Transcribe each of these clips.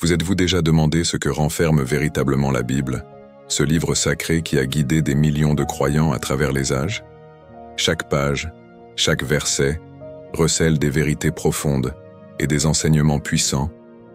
Vous êtes-vous déjà demandé ce que renferme véritablement la Bible, ce livre sacré qui a guidé des millions de croyants à travers les âges? Chaque page, chaque verset, recèle des vérités profondes et des enseignements puissants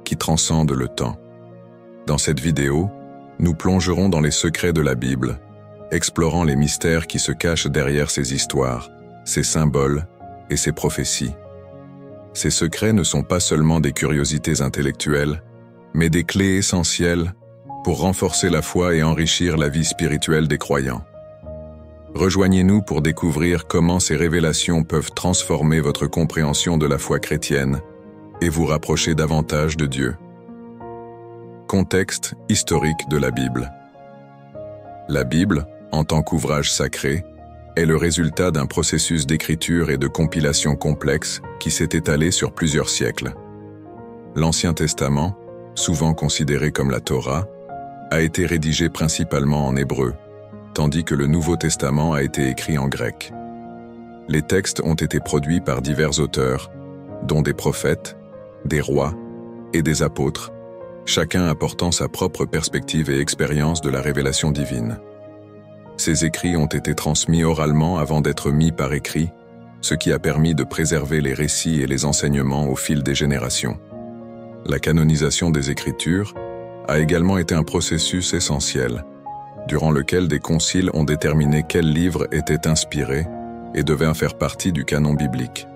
qui transcendent le temps. Dans cette vidéo, nous plongerons dans les secrets de la Bible, explorant les mystères qui se cachent derrière ces histoires, ces symboles et ces prophéties. Ces secrets ne sont pas seulement des curiosités intellectuelles, mais des clés essentielles pour renforcer la foi et enrichir la vie spirituelle des croyants. Rejoignez-nous pour découvrir comment ces révélations peuvent transformer votre compréhension de la foi chrétienne et vous rapprocher davantage de Dieu. Contexte historique de la Bible. La Bible, en tant qu'ouvrage sacré, est le résultat d'un processus d'écriture et de compilation complexe qui s'est étalé sur plusieurs siècles. L'Ancien Testament, souvent considéré comme la Torah, a été rédigé principalement en hébreu, tandis que le Nouveau Testament a été écrit en grec. Les textes ont été produits par divers auteurs, dont des prophètes, des rois et des apôtres, chacun apportant sa propre perspective et expérience de la révélation divine. Ces écrits ont été transmis oralement avant d'être mis par écrit, ce qui a permis de préserver les récits et les enseignements au fil des générations. La canonisation des Écritures a également été un processus essentiel, durant lequel des conciles ont déterminé quels livres étaient inspirés et devaient faire partie du canon biblique.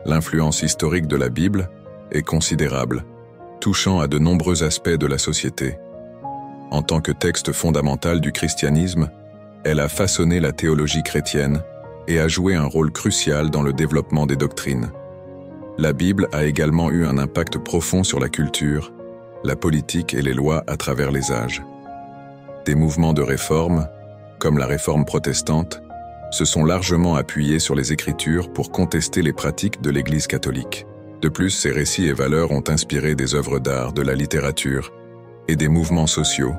L'influence historique de la Bible est considérable, touchant à de nombreux aspects de la société. En tant que texte fondamental du christianisme, elle a façonné la théologie chrétienne et a joué un rôle crucial dans le développement des doctrines. La Bible a également eu un impact profond sur la culture, la politique et les lois à travers les âges. Des mouvements de réforme, comme la réforme protestante, se sont largement appuyés sur les Écritures pour contester les pratiques de l'Église catholique. De plus, ces récits et valeurs ont inspiré des œuvres d'art, de la littérature et des mouvements sociaux,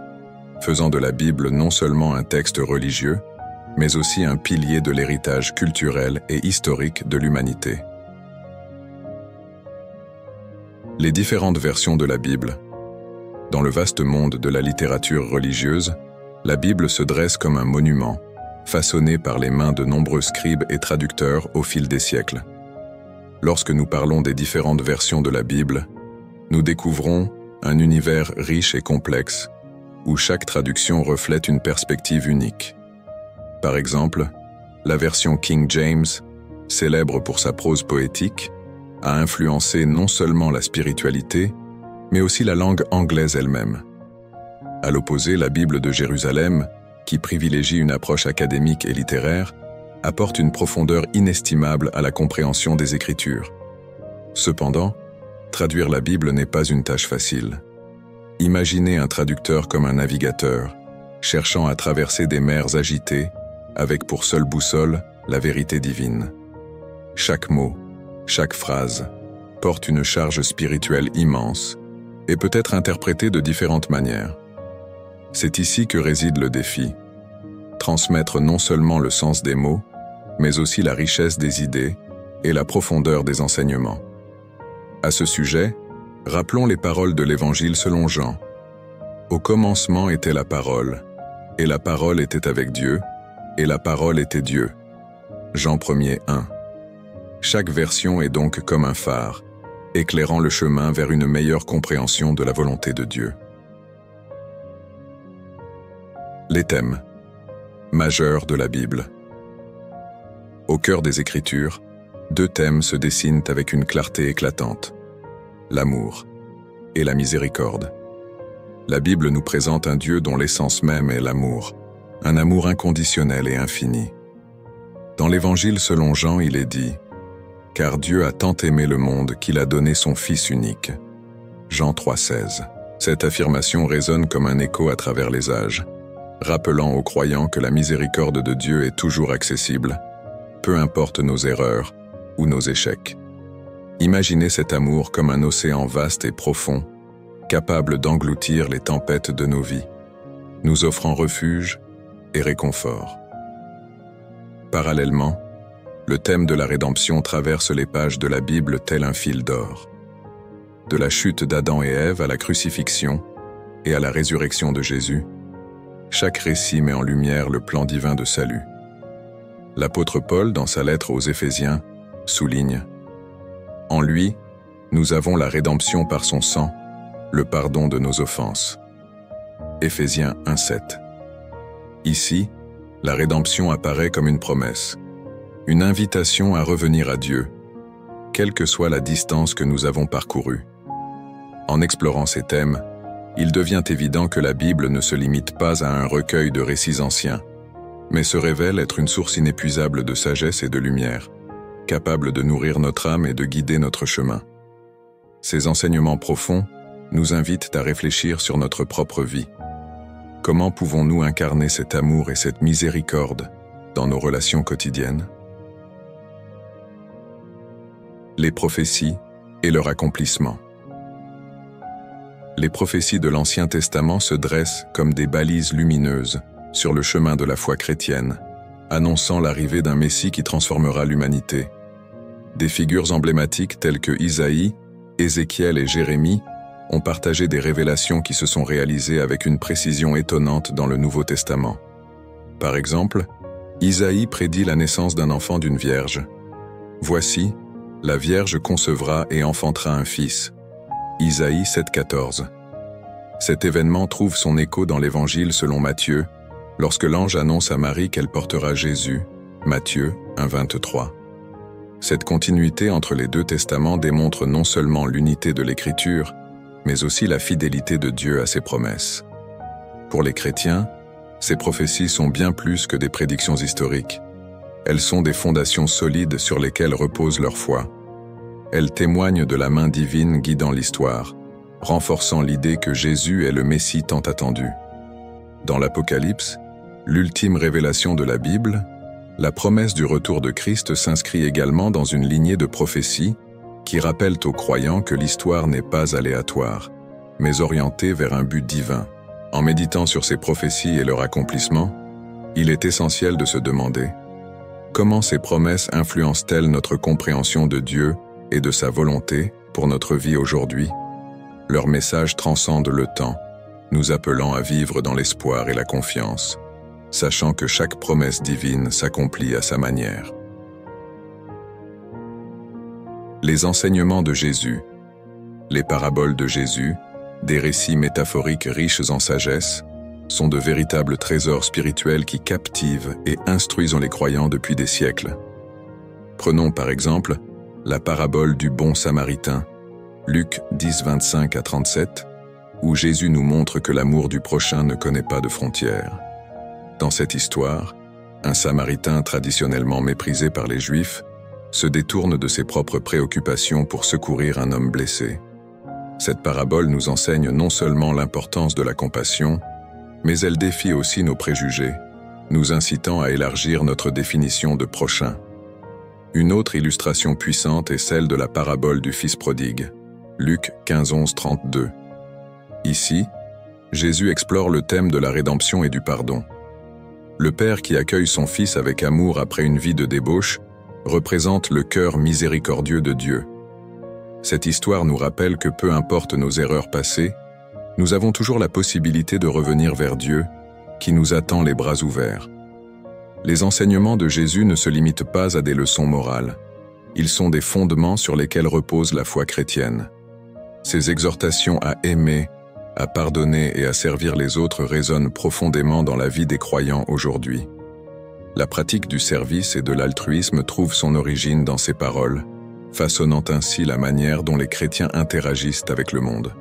faisant de la Bible non seulement un texte religieux, mais aussi un pilier de l'héritage culturel et historique de l'humanité. Les différentes versions de la Bible. Dans le vaste monde de la littérature religieuse, la Bible se dresse comme un monument, façonné par les mains de nombreux scribes et traducteurs au fil des siècles. Lorsque nous parlons des différentes versions de la Bible, nous découvrons un univers riche et complexe, où chaque traduction reflète une perspective unique. Par exemple, la version King James, célèbre pour sa prose poétique, a influencé non seulement la spiritualité, mais aussi la langue anglaise elle-même. À l'opposé, la Bible de Jérusalem, qui privilégie une approche académique et littéraire, apporte une profondeur inestimable à la compréhension des Écritures. Cependant, traduire la Bible n'est pas une tâche facile. Imaginez un traducteur comme un navigateur, cherchant à traverser des mers agitées, avec pour seule boussole la vérité divine. Chaque mot, chaque phrase, porte une charge spirituelle immense et peut être interprétée de différentes manières. C'est ici que réside le défi. Transmettre non seulement le sens des mots, mais aussi la richesse des idées et la profondeur des enseignements. À ce sujet, rappelons les paroles de l'Évangile selon Jean. Au commencement était la parole, et la parole était avec Dieu, et la parole était Dieu. Jean 1er 1. Chaque version est donc comme un phare, éclairant le chemin vers une meilleure compréhension de la volonté de Dieu. Les thèmes majeurs de la Bible. Au cœur des Écritures, deux thèmes se dessinent avec une clarté éclatante: l'amour et la miséricorde. La Bible nous présente un Dieu dont l'essence même est l'amour, un amour inconditionnel et infini. Dans l'Évangile selon Jean, il est dit: « Car Dieu a tant aimé le monde qu'il a donné son Fils unique. » Jean 3,16. Cette affirmation résonne comme un écho à travers les âges, rappelant aux croyants que la miséricorde de Dieu est toujours accessible, peu importe nos erreurs ou nos échecs. Imaginez cet amour comme un océan vaste et profond, capable d'engloutir les tempêtes de nos vies, nous offrant refuge et réconfort. Parallèlement, le thème de la rédemption traverse les pages de la Bible tel un fil d'or. de la chute d'Adam et Ève à la crucifixion et à la résurrection de Jésus, chaque récit met en lumière le plan divin de salut. L'apôtre Paul, dans sa lettre aux Éphésiens, souligne « En lui, nous avons la rédemption par son sang, le pardon de nos offenses. » Éphésiens 1:7. Ici, la rédemption apparaît comme une promesse, une invitation à revenir à Dieu, quelle que soit la distance que nous avons parcourue. En explorant ces thèmes, il devient évident que la Bible ne se limite pas à un recueil de récits anciens, mais se révèle être une source inépuisable de sagesse et de lumière, capable de nourrir notre âme et de guider notre chemin. Ces enseignements profonds nous invitent à réfléchir sur notre propre vie. Comment pouvons-nous incarner cet amour et cette miséricorde dans nos relations quotidiennes? Les prophéties et leur accomplissement. Les prophéties de l'Ancien Testament se dressent comme des balises lumineuses sur le chemin de la foi chrétienne, annonçant l'arrivée d'un Messie qui transformera l'humanité. Des figures emblématiques telles que Isaïe, Ézéchiel et Jérémie ont partagé des révélations qui se sont réalisées avec une précision étonnante dans le Nouveau Testament. Par exemple, Isaïe prédit la naissance d'un enfant d'une vierge. « Voici, la Vierge concevra et enfantera un fils. » Isaïe 7,14. Cet événement trouve son écho dans l'Évangile selon Matthieu, lorsque l'ange annonce à Marie qu'elle portera Jésus, Matthieu 1,23. Cette continuité entre les deux testaments démontre non seulement l'unité de l'Écriture, mais aussi la fidélité de Dieu à ses promesses. Pour les chrétiens, ces prophéties sont bien plus que des prédictions historiques. Elles sont des fondations solides sur lesquelles repose leur foi. Elles témoignent de la main divine guidant l'histoire, renforçant l'idée que Jésus est le Messie tant attendu. Dans l'Apocalypse, l'ultime révélation de la Bible, la promesse du retour de Christ s'inscrit également dans une lignée de prophéties qui rappellent aux croyants que l'histoire n'est pas aléatoire, mais orientée vers un but divin. En méditant sur ces prophéties et leur accomplissement, il est essentiel de se demander comment ces promesses influencent-elles notre compréhension de Dieu et de sa volonté pour notre vie aujourd'hui. Leur message transcende le temps, nous appelant à vivre dans l'espoir et la confiance, sachant que chaque promesse divine s'accomplit à sa manière. Les enseignements de Jésus. Les paraboles de Jésus, des récits métaphoriques riches en sagesse, sont de véritables trésors spirituels qui captivent et instruisent les croyants depuis des siècles. Prenons par exemple la parabole du bon Samaritain, Luc 10, 25 à 37, où Jésus nous montre que l'amour du prochain ne connaît pas de frontières. Dans cette histoire, un Samaritain traditionnellement méprisé par les Juifs se détourne de ses propres préoccupations pour secourir un homme blessé. Cette parabole nous enseigne non seulement l'importance de la compassion, mais elle défie aussi nos préjugés, nous incitant à élargir notre définition de prochain. Une autre illustration puissante est celle de la parabole du Fils prodigue, Luc 15, 11, 32. Ici, Jésus explore le thème de la rédemption et du pardon. Le Père qui accueille son Fils avec amour après une vie de débauche représente le cœur miséricordieux de Dieu. Cette histoire nous rappelle que peu importe nos erreurs passées, nous avons toujours la possibilité de revenir vers Dieu, qui nous attend les bras ouverts. Les enseignements de Jésus ne se limitent pas à des leçons morales. Ils sont des fondements sur lesquels repose la foi chrétienne. Ces exhortations à aimer, à pardonner et à servir les autres résonnent profondément dans la vie des croyants aujourd'hui. La pratique du service et de l'altruisme trouve son origine dans ces paroles, façonnant ainsi la manière dont les chrétiens interagissent avec le monde.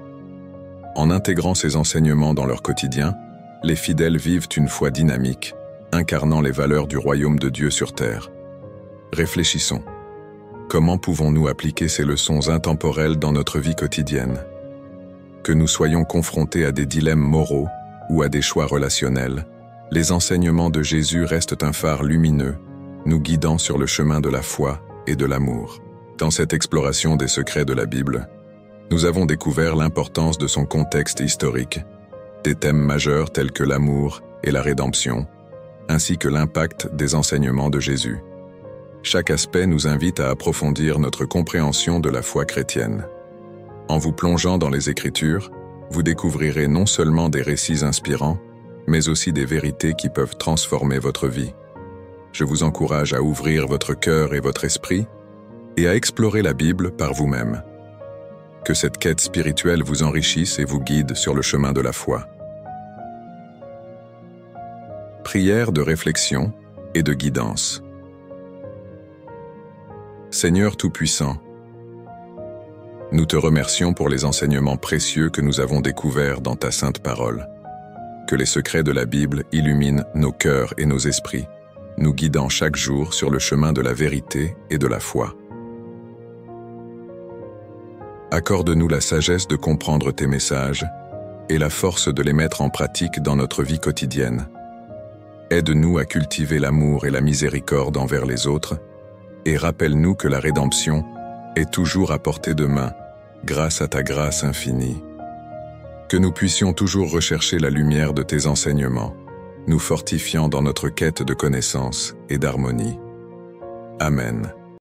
En intégrant ces enseignements dans leur quotidien, les fidèles vivent une foi dynamique, incarnant les valeurs du royaume de Dieu sur terre. Réfléchissons. Comment pouvons-nous appliquer ces leçons intemporelles dans notre vie quotidienne? Que nous soyons confrontés à des dilemmes moraux ou à des choix relationnels, les enseignements de Jésus restent un phare lumineux, nous guidant sur le chemin de la foi et de l'amour. Dans cette exploration des secrets de la Bible, nous avons découvert l'importance de son contexte historique, des thèmes majeurs tels que l'amour et la rédemption, ainsi que l'impact des enseignements de Jésus. Chaque aspect nous invite à approfondir notre compréhension de la foi chrétienne. En vous plongeant dans les Écritures, vous découvrirez non seulement des récits inspirants, mais aussi des vérités qui peuvent transformer votre vie. Je vous encourage à ouvrir votre cœur et votre esprit et à explorer la Bible par vous-même. Que cette quête spirituelle vous enrichisse et vous guide sur le chemin de la foi. Prière de réflexion et de guidance. Seigneur Tout-Puissant, nous te remercions pour les enseignements précieux que nous avons découverts dans ta sainte parole. Que les secrets de la Bible illuminent nos cœurs et nos esprits, nous guidant chaque jour sur le chemin de la vérité et de la foi. Accorde-nous la sagesse de comprendre tes messages et la force de les mettre en pratique dans notre vie quotidienne. Aide-nous à cultiver l'amour et la miséricorde envers les autres et rappelle-nous que la rédemption est toujours à portée de main grâce à ta grâce infinie. Que nous puissions toujours rechercher la lumière de tes enseignements, nous fortifiant dans notre quête de connaissance et d'harmonie. Amen.